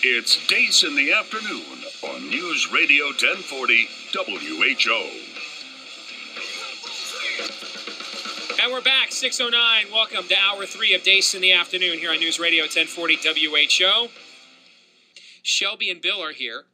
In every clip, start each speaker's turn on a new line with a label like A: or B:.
A: It's Deace in the afternoon on News Radio 1040 WHO.
B: And we're back, 6:09. Welcome to Hour 3 of Deace in the afternoon here on News Radio 1040 WHO. Shelby and Bill are here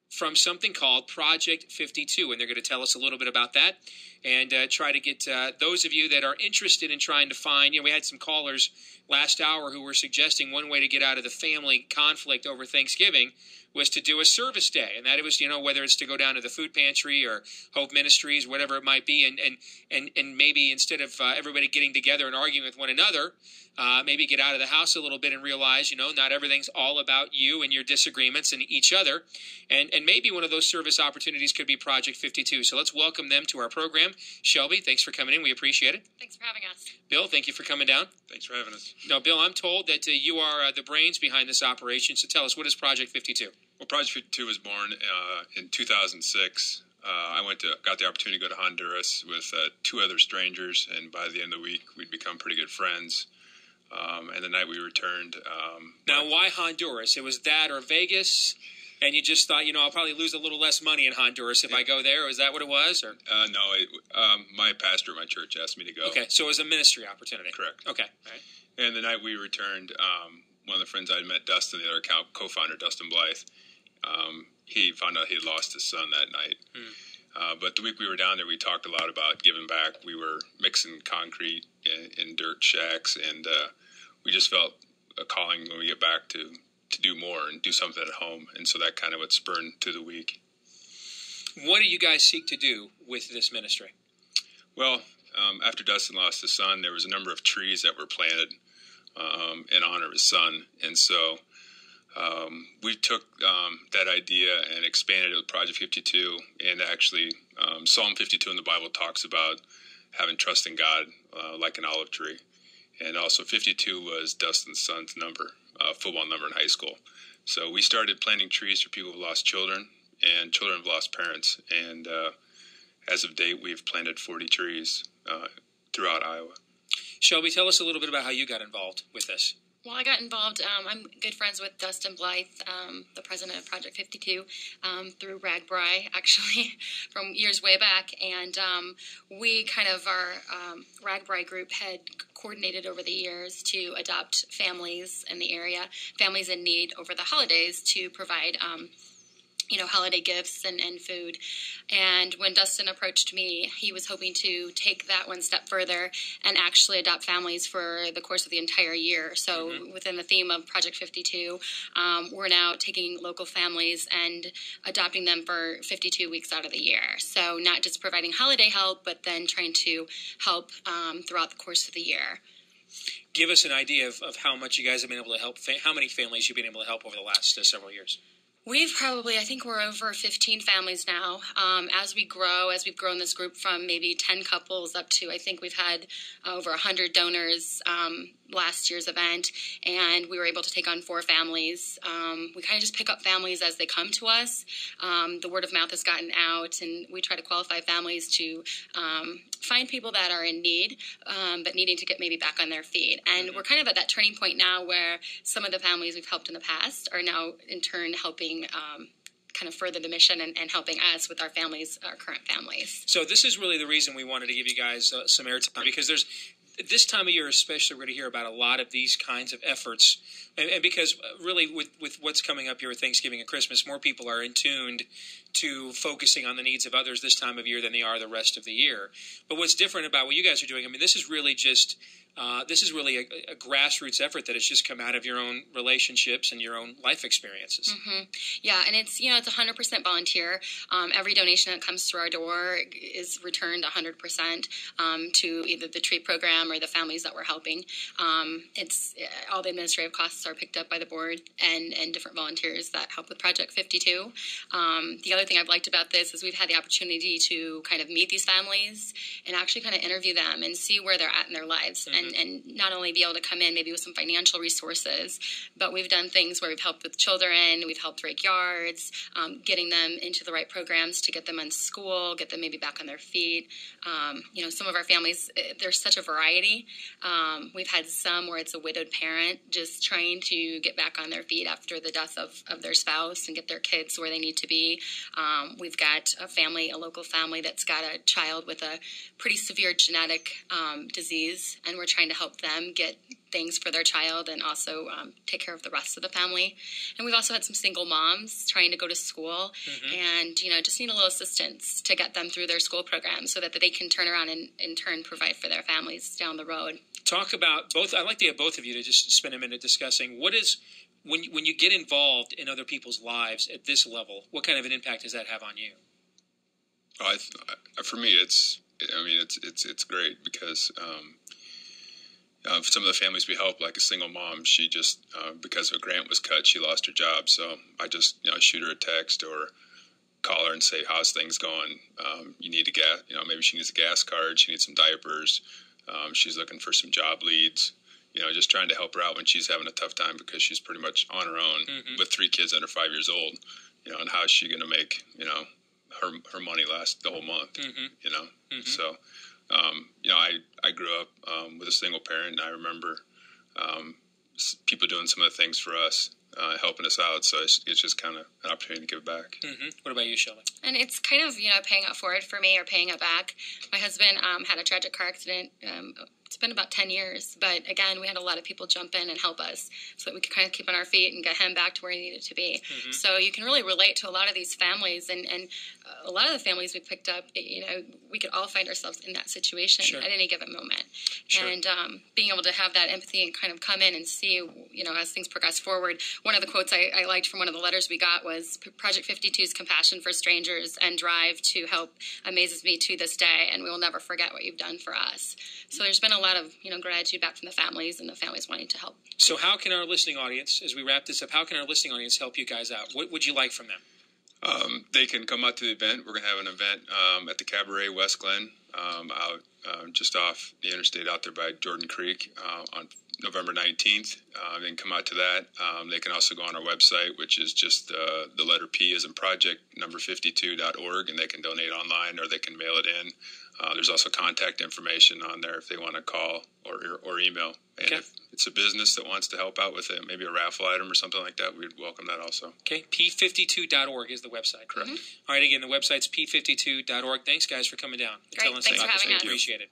B: from something called Project 52, and they're going to tell us a little bit about that and try to get those of you that are interested in trying to find, we had some callers last hour who were suggesting one way to get out of the family conflict over Thanksgiving was to do a service day, and that it was, whether it's to go down to the food pantry or Hope Ministries, whatever it might be, and maybe instead of everybody getting together and arguing with one another, maybe get out of the house a little bit and realize, not everything's all about you and your disagreements and each other, and maybe one of those service opportunities could be Project 52. So let's welcome them to our program. Shelby, thanks for coming in. We appreciate it.
C: Thanks for having us.
B: Bill, thank you for coming down.
D: Thanks for having us.
B: Now, Bill, I'm told that you are the brains behind this operation, so tell us, what is Project 52?
D: Well, Project 52 was born in 2006. I got the opportunity to go to Honduras with two other strangers, and by the end of the week, we'd become pretty good friends. And the night we returned.
B: Now, why Honduras? It was that or Vegas, and you just thought, I'll probably lose a little less money in Honduras if I go there. Is that what it was? Or?
D: No, my pastor at my church asked me to go.
B: Okay, so it was a ministry opportunity.
D: Correct.
B: Okay. All right.
D: And the night we returned, one of the friends I had met, Dustin, the other co-founder, Dustin Blythe, he found out he had lost his son that night. But the week we were down there, we talked a lot about giving back. We were mixing concrete in dirt shacks, and we just felt a calling when we get back to do more and do something at home. And so that kind of what spurred to the week.
B: What do you guys seek to do with this ministry?
D: Well, after Dustin lost his son, there was a number of trees that were planted in honor of his son. And so we took that idea and expanded it with Project 52. And actually, Psalm 52 in the Bible talks about having trust in God like an olive tree. And also 52 was Dustin's son's number, football number in high school. So we started planting trees for people who lost children and children who lost parents. And as of date, we've planted 40 trees throughout Iowa. Shelby,
B: tell us a little bit about how you got involved with this.
C: Well, I got involved. I'm good friends with Dustin Blythe, the president of Project 52, through RAGBRAI, actually, from years way back. And we kind of, our RAGBRAI group had coordinated over the years to adopt families in the area, families in need over the holidays to provide holiday gifts and food. And when Dustin approached me, he was hoping to take that one step further and actually adopt families for the course of the entire year. So within the theme of Project 52, we're now taking local families and adopting them for 52 weeks out of the year. So not just providing holiday help, but then trying to help throughout the course of the year.
B: Give us an idea of how much you guys have been able to help, how many families you've been able to help over the last several years.
C: We've probably, I think we're over 15 families now. As we've grown this group from maybe 10 couples up to, I think we've had over 100 donors last year's event, and we were able to take on 4 families. We kind of just pick up families as they come to us. The word of mouth has gotten out, and we try to qualify families to find people that are in need, but needing to get maybe back on their feet. And we're kind of at that turning point now where some of the families we've helped in the past are now in turn helping kind of further the mission and helping us with our families, our current families.
B: So this is really the reason we wanted to give you guys some airtime, because there's this time of year especially, we're going to hear about a lot of these kinds of efforts. And because really with what's coming up here with Thanksgiving and Christmas, more people are in tuned to focusing on the needs of others this time of year than they are the rest of the year. But what's different about what you guys are doing, this is really just a grassroots effort that has just come out of your own relationships and your own life experiences.
C: Yeah, and it's 100% volunteer. Every donation that comes through our door is returned 100% to either the tree program or the families that we're helping. It's all the administrative costs are picked up by the board and different volunteers that help with Project 52. The other thing I've liked about this is we've had the opportunity to kind of meet these families and actually kind of interview them and see where they're at in their lives. and not only be able to come in maybe with some financial resources, but we've done things where we've helped with children, we've helped rake yards, getting them into the right programs to get them in school, get them maybe back on their feet. Some of our families, there's such a variety. We've had some where it's a widowed parent just trying to get back on their feet after the death of their spouse and get their kids where they need to be. We've got a local family that's got a child with a pretty severe genetic disease, and we're trying to help them get things for their child and also take care of the rest of the family. And we've also had some single moms trying to go to school and, just need a little assistance to get them through their school program so that they can turn around and in turn provide for their families down the road.
B: Talk about both. I'd like to get both of you to just spend a minute discussing what is, when you get involved in other people's lives at this level, what kind of an impact does that have on you?
D: For me, it's great because some of the families we help, like a single mom, she just, because a grant was cut, she lost her job. So I just, shoot her a text or call her and say, how's things going? You need a gas, maybe she needs a gas card. She needs some diapers. She's looking for some job leads, just trying to help her out when she's having a tough time because she's pretty much on her own with 3 kids under 5 years old, and how is she going to make, her money last the whole month, So, I grew up with a single parent, and I remember people doing some of the things for us, helping us out. So it's just kind of an opportunity to give back.
B: What about you, Shelby?
C: And it's kind of, paying it forward for me or paying it back. My husband had a tragic car accident. It's been about 10 years. But, again, we had a lot of people jump in and help us so that we could kind of keep on our feet and get him back to where he needed to be. So you can really relate to a lot of these families. And a lot of the families we picked up, we could all find ourselves in that situation at any given moment. And being able to have that empathy and kind of come in and see, as things progress forward. One of the quotes I liked from one of the letters we got was, Project 52's compassion for strangers and drive to help amazes me to this day, and we will never forget what you've done for us. So there's been a lot of, gratitude back from the families and the families wanting to help.
B: So how can our listening audience, as we wrap this up, how can our listening audience help you guys out? What would you like from them?
D: They can come out to the event. We're going to have an event at the Cabaret West Glen, out just off the interstate out there by Jordan Creek on November 19th. They can come out to that. They can also go on our website, which is just the letter P as in project, number 52.org, and they can donate online or they can mail it in. There's also contact information on there if they want to call or email. And if it's a business that wants to help out with it, maybe a raffle item or something like that, we'd welcome that also.
B: Okay, p52.org is the website.
D: Correct.
B: All right, again, the website's p52.org. Thanks, guys, for coming down.
C: Great, thanks for having us.
B: Appreciate it.